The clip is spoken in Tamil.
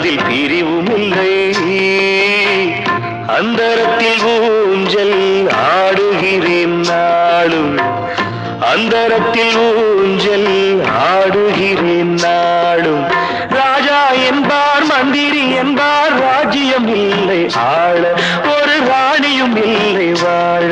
அதில் பிரிவும் இல்லை. அந்தரத்தில் ஊஞ்சல் ஆடுகிறேன் நாளும், அந்தரத்தில் ஊஞ்சல் ஆடுகிறேன் நாளும். ராஜா என்பார் மந்திரி என்பார் ராஜ்யம் இல்லை ஆள, ஒரு ராணியும் இல்லை வாழ.